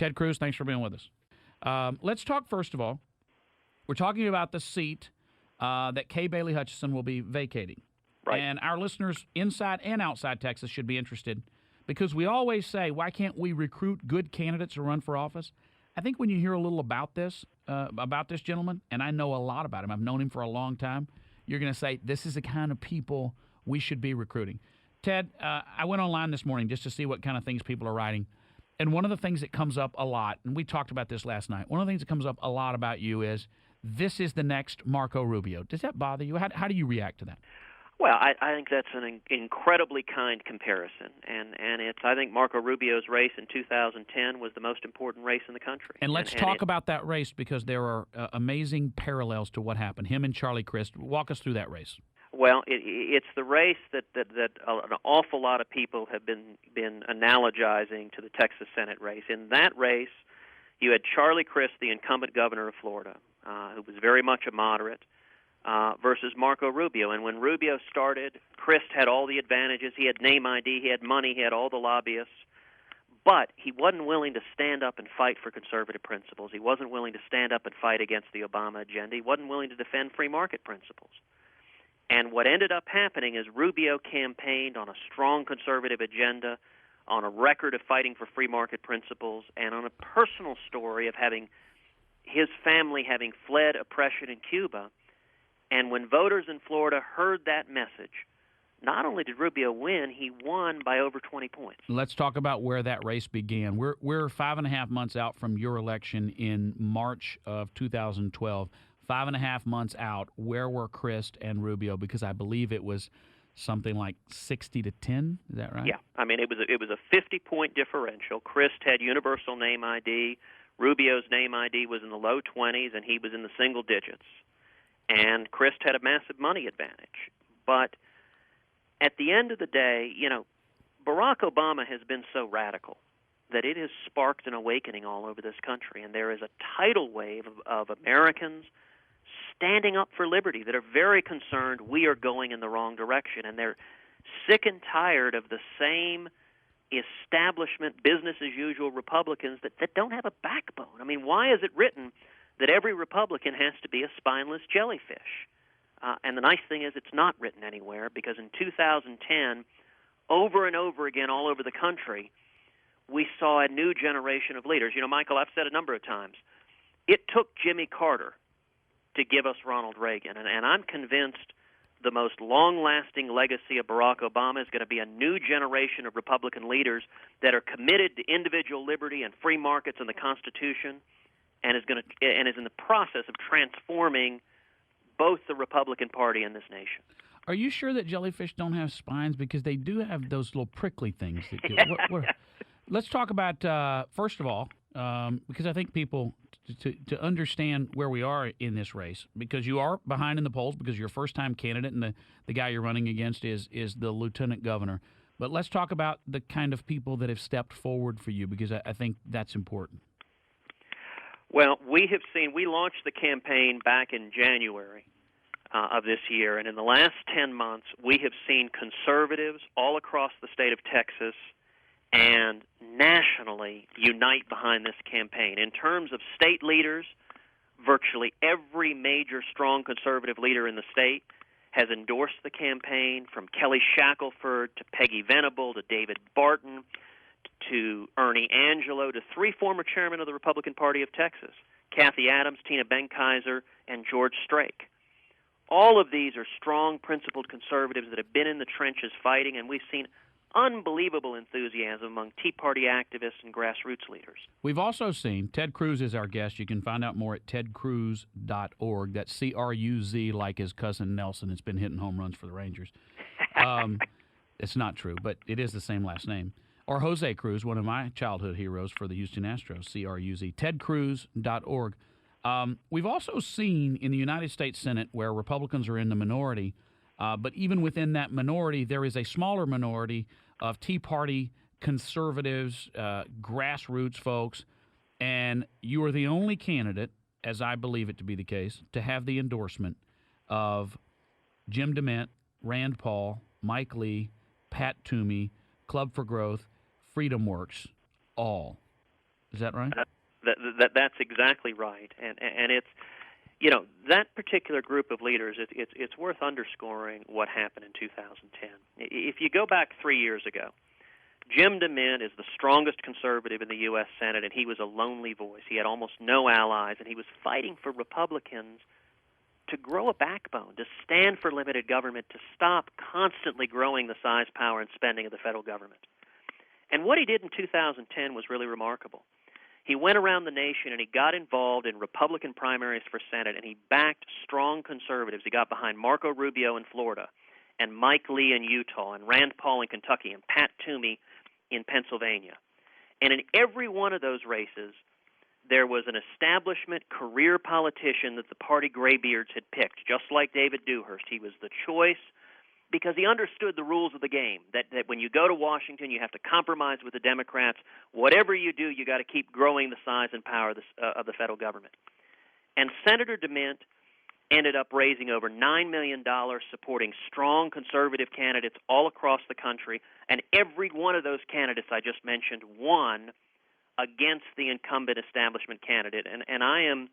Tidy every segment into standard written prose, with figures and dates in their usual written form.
Ted Cruz, thanks for being with us. Let's talk, first of all, we're talking about the seat that Kay Bailey Hutchison will be vacating. Right. And our listeners inside and outside Texas should be interested because we always say, why can't we recruit good candidates to run for office? I think when you hear a little about this gentleman, and I know a lot about him, I've known him for a long time, you're going to say, this is the kind of people we should be recruiting. Ted, I went online this morning just to see what kind of things people are writing. And one of the things that comes up a lot, and we talked about this last night, one of the things that comes up a lot about you is this is the next Marco Rubio. Does that bother you? How do you react to that? Well, I think that's an incredibly kind comparison, and I think Marco Rubio's race in 2010 was the most important race in the country. And let's talk about that race because there are amazing parallels to what happened. Him and Charlie Crist. Walk us through that race. Well, it's the race that an awful lot of people have been analogizing to the Texas Senate race. In that race, you had Charlie Crist, the incumbent governor of Florida, who was very much a moderate, versus Marco Rubio. And when Rubio started, Crist had all the advantages. He had name ID, he had money, he had all the lobbyists. But he wasn't willing to stand up and fight for conservative principles. He wasn't willing to stand up and fight against the Obama agenda. He wasn't willing to defend free market principles. And what ended up happening is Rubio campaigned on a strong conservative agenda, on a record of fighting for free market principles, and on a personal story of having his family having fled oppression in Cuba. And when voters in Florida heard that message, not only did Rubio win, he won by over 20 points. Let's talk about where that race began. We're 5.5 months out from your election in March of 2012. 5.5 months out, where were Crist and Rubio? Because I believe it was something like 60-10. Is that right? Yeah. I mean, it was a 50-point differential. Crist had universal name ID. Rubio's name ID was in the low 20s, and he was in the single digits. And Crist had a massive money advantage. But at the end of the day, Barack Obama has been so radical that it has sparked an awakening all over this country. And there is a tidal wave of Americans standing up for liberty that are very concerned we are going in the wrong direction. And they're sick and tired of the same establishment, business-as-usual Republicans that don't have a backbone. I mean, why is it written that every Republican has to be a spineless jellyfish? And the nice thing is it's not written anywhere, because in 2010, over and over again all over the country, we saw a new generation of leaders. Michael, I've said a number of times, it took Jimmy Carter to give us Ronald Reagan. And I'm convinced the most long-lasting legacy of Barack Obama is going to be a new generation of Republican leaders that are committed to individual liberty and free markets and the Constitution, and is in the process of transforming both the Republican Party and this nation. Are you sure that jellyfish don't have spines? Because they do have those little prickly things. Let's talk about, first of all, because I think people, to understand where we are in this race, because you are behind in the polls because you're a first-time candidate and the guy you're running against is the lieutenant governor. But let's talk about the kind of people that have stepped forward for you, because I think that's important. Well, we launched the campaign back in January of this year, and in the last 10 months, we have seen conservatives all across the state of Texas and nationally unite behind this campaign. In terms of state leaders, virtually every major strong conservative leader in the state has endorsed the campaign, from Kelly Shackelford to Peggy Venable to David Barton to Ernie Angelo to 3 former chairmen of the Republican Party of Texas, Kathy Adams, Tina Benkaiser, and George Strait. All of these are strong, principled conservatives that have been in the trenches fighting, and we've seen unbelievable enthusiasm among Tea Party activists and grassroots leaders. We've also seen, Ted Cruz is our guest. You can find out more at tedcruz.org. That's C-R-U-Z, like his cousin Nelson. It's been hitting home runs for the Rangers. It's not true, but it is the same last name. Or Jose Cruz, one of my childhood heroes for the Houston Astros, C-R-U-Z, tedcruz.org. We've also seen in the United States Senate where Republicans are in the minority, but even within that minority, there is a smaller minority of Tea Party conservatives, grassroots folks, and you are the only candidate, as I believe it to be the case, to have the endorsement of Jim DeMint, Rand Paul, Mike Lee, Pat Toomey, Club for Growth, Freedom Works, all. Is that right? That's exactly right, and it's, that particular group of leaders. It's worth underscoring what happened in 2010. If you go back 3 years ago, Jim DeMint is the strongest conservative in the U.S. Senate, and he was a lonely voice. He had almost no allies, and he was fighting for Republicans to grow a backbone, to stand for limited government, to stop constantly growing the size, power, and spending of the federal government. And what he did in 2010 was really remarkable. He went around the nation and he got involved in Republican primaries for Senate, and he backed strong conservatives. He got behind Marco Rubio in Florida and Mike Lee in Utah and Rand Paul in Kentucky and Pat Toomey in Pennsylvania. And in every one of those races, there was an establishment career politician that the party graybeards had picked, just like David Dewhurst. He was the choice because he understood the rules of the game, that when you go to Washington, you have to compromise with the Democrats. Whatever you do, you got to keep growing the size and power of the federal government. And Senator DeMint ended up raising over $9 million supporting strong conservative candidates all across the country, and every one of those candidates I just mentioned won against the incumbent establishment candidate. And I am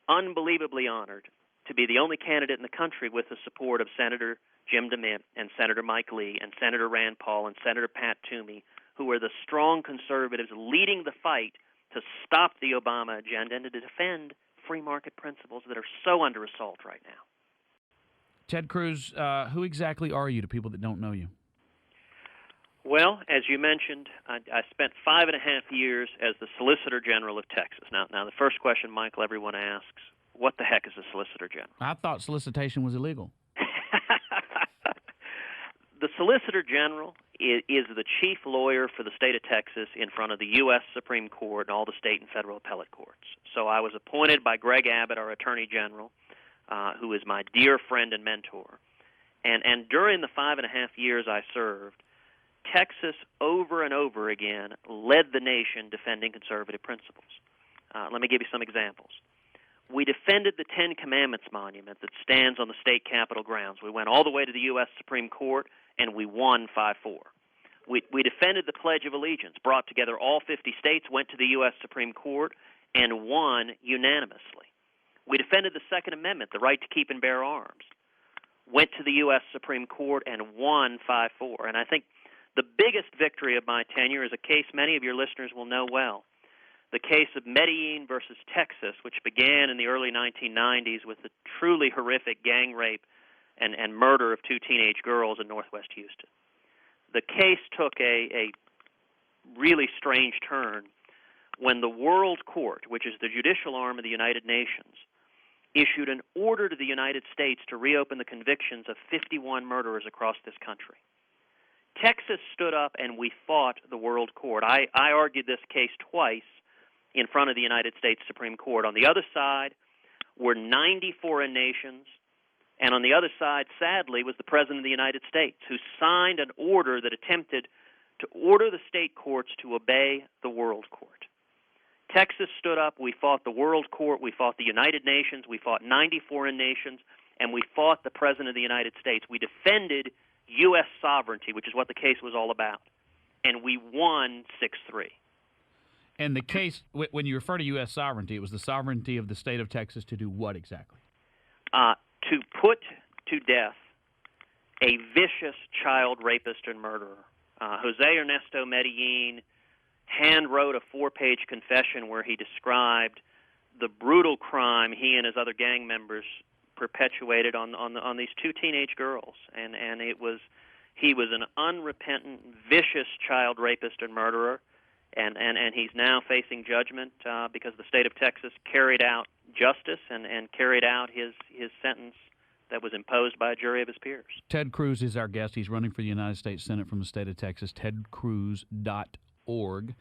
unbelievably honored to be the only candidate in the country with the support of Senator Jim DeMint and Senator Mike Lee and Senator Rand Paul and Senator Pat Toomey, who are the strong conservatives leading the fight to stop the Obama agenda and to defend free market principles that are so under assault right now. Ted Cruz, who exactly are you to people that don't know you? Well, as you mentioned, I spent 5.5 years as the Solicitor General of Texas. Now, the first question, Michael, everyone asks, what the heck is a Solicitor General? I thought solicitation was illegal. The Solicitor General is the chief lawyer for the state of Texas in front of the U.S. Supreme Court and all the state and federal appellate courts. So I was appointed by Greg Abbott, our Attorney General, who is my dear friend and mentor. And during the 5.5 years I served, Texas over and over again led the nation defending conservative principles. Let me give you some examples. We defended the Ten Commandments monument that stands on the state capitol grounds. We went all the way to the U.S. Supreme Court, and we won 5-4. We defended the Pledge of Allegiance, brought together all 50 states, went to the U.S. Supreme Court, and won unanimously. We defended the Second Amendment, the right to keep and bear arms, went to the U.S. Supreme Court, and won 5-4. And I think the biggest victory of my tenure is a case many of your listeners will know well, the case of Medellin versus Texas, which began in the early 1990s with the truly horrific gang rape and murder of 2 teenage girls in northwest Houston. The case took a really strange turn when the World Court, which is the judicial arm of the United Nations, issued an order to the United States to reopen the convictions of 51 murderers across this country. Texas stood up and we fought the World Court. I argued this case twice in front of the United States Supreme Court. On the other side were 90 foreign nations, and on the other side, sadly, was the President of the United States, who signed an order that attempted to order the state courts to obey the World Court. Texas stood up, we fought the World Court, we fought the United Nations, we fought 90 foreign nations, and we fought the President of the United States. We defended U.S. sovereignty, which is what the case was all about, and we won 6-3. And the case, when you refer to U.S. sovereignty, it was the sovereignty of the state of Texas to do what exactly? To put to death a vicious child rapist and murderer. Jose Ernesto Medellin hand-wrote a 4-page confession where he described the brutal crime he and his other gang members perpetuated on these 2 teenage girls. And he was an unrepentant, vicious child rapist and murderer. And he's now facing judgment because the state of Texas carried out justice and carried out his sentence that was imposed by a jury of his peers. Ted Cruz is our guest. He's running for the United States Senate from the state of Texas, tedcruz.org.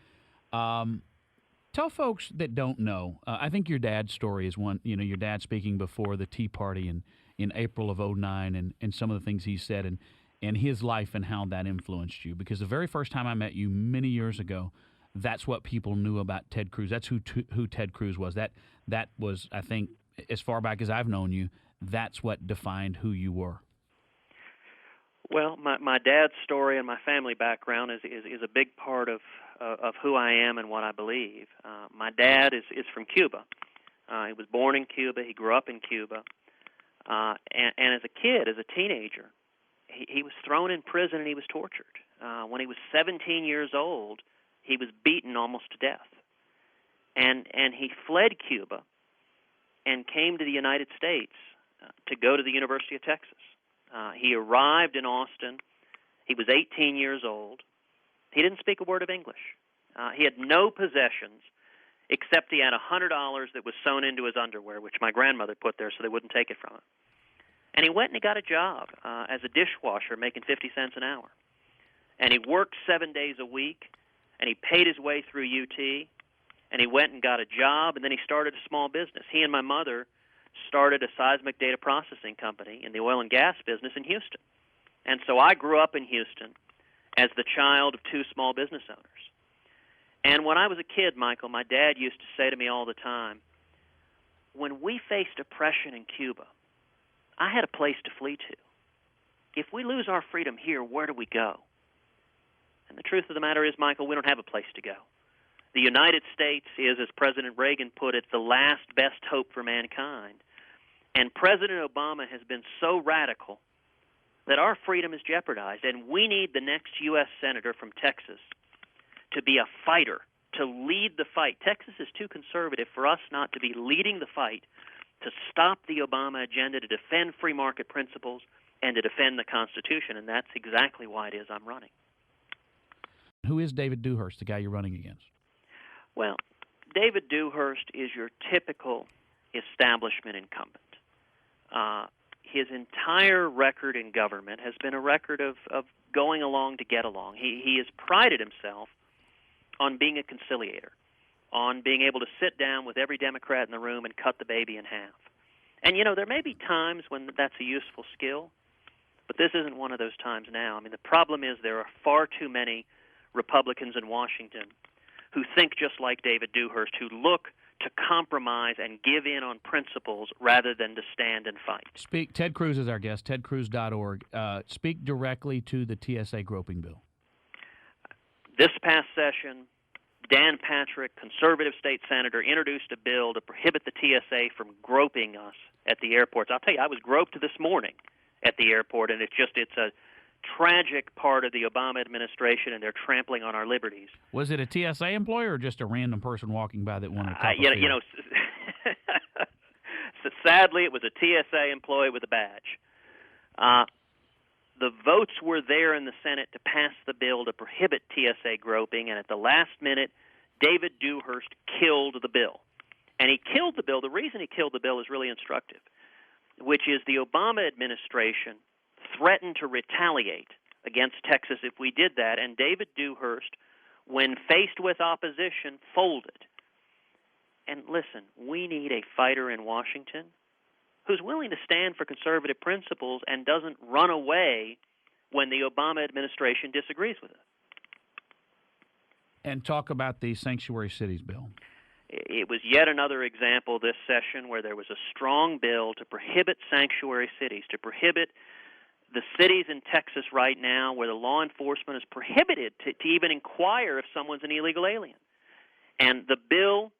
Tell folks that don't know, I think your dad's story is one, your dad speaking before the Tea Party in April of 2009 and some of the things he said and his life and how that influenced you. Because the very first time I met you many years ago, that's what people knew about Ted Cruz. That's who Ted Cruz was. That was, I think, as far back as I've known you, that's what defined who you were. Well, my dad's story and my family background is a big part of of who I am and what I believe. My dad is from Cuba. He was born in Cuba. He grew up in Cuba. And as a kid, as a teenager, he was thrown in prison and he was tortured. When he was 17 years old, he was beaten almost to death. And he fled Cuba and came to the United States to go to the University of Texas. He arrived in Austin. He was 18 years old. He didn't speak a word of English. He had no possessions except he had $100 that was sewn into his underwear, which my grandmother put there so they wouldn't take it from him. And he went and he got a job as a dishwasher making 50 cents an hour. And he worked 7 days a week, and he paid his way through UT, and he went and got a job, and then he started a small business. He and my mother started a seismic data processing company in the oil and gas business in Houston. And so I grew up in Houston as the child of two small business owners. And when I was a kid, Michael, my dad used to say to me all the time, when we faced oppression in Cuba, I had a place to flee to. If we lose our freedom here, where do we go? And the truth of the matter is, Michael, we don't have a place to go. The United States is, as President Reagan put it, the last best hope for mankind. And President Obama has been so radical that our freedom is jeopardized, and we need the next U.S. Senator from Texas to be a fighter, to lead the fight. Texas is too conservative for us not to be leading the fight to stop the Obama agenda, to defend free market principles, and to defend the Constitution, and that's exactly why it is I'm running. Who is David Dewhurst, the guy you're running against? Well, David Dewhurst is your typical establishment incumbent. His entire record in government has been a record of going along to get along. He has prided himself on being a conciliator, on being able to sit down with every Democrat in the room and cut the baby in half. And, you know, there may be times when that's a useful skill, but this isn't one of those times now. I mean, the problem is there are far too many Republicans in Washington who think just like David Dewhurst, who look to compromise and give in on principles rather than to stand and fight. Ted Cruz is our guest, tedcruz.org. Speak directly to the TSA groping bill. This past session, Dan Patrick, conservative state senator, introduced a bill to prohibit the TSA from groping us at the airports. I'll tell you, I was groped this morning at the airport, and it's a tragic part of the Obama administration, and they're trampling on our liberties. Was it a TSA employee or just a random person walking by that wanted to you know, so sadly, it was a TSA employee with a badge. The votes were there in the Senate to pass the bill to prohibit TSA groping, and at the last minute, David Dewhurst killed the bill. And he killed the bill. The reason he killed the bill is really instructive, which is the Obama administration threatened to retaliate against Texas if we did that, and David Dewhurst, when faced with opposition, folded. And listen, we need a fighter in Washington who's willing to stand for conservative principles and doesn't run away when the Obama administration disagrees with it. And talk about the sanctuary cities bill. It was yet another example this session where there was a strong bill to prohibit sanctuary cities, to prohibit the cities in Texas right now where the law enforcement is prohibited to even inquire if someone's an illegal alien. And the bill,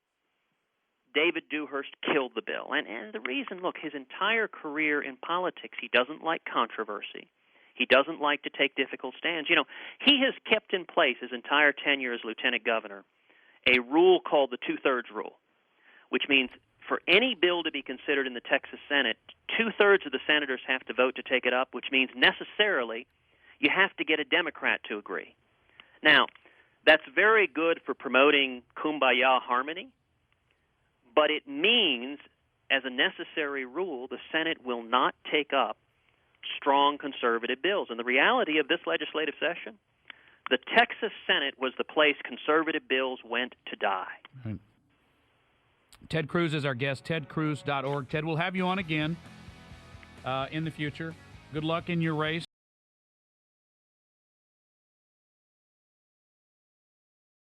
David Dewhurst killed the bill. And the reason, look, his entire career in politics, he doesn't like controversy. He doesn't like to take difficult stands. You know, he has kept in place his entire tenure as lieutenant governor a rule called the two-thirds rule, which means for any bill to be considered in the Texas Senate, two-thirds of the senators have to vote to take it up, which means necessarily you have to get a Democrat to agree. Now, that's very good for promoting kumbaya harmony, but it means, as a necessary rule, the Senate will not take up strong conservative bills. And the reality of this legislative session, the Texas Senate was the place conservative bills went to die. Right. Ted Cruz is our guest, tedcruz.org. Ted, we'll have you on again in the future. Good luck in your race.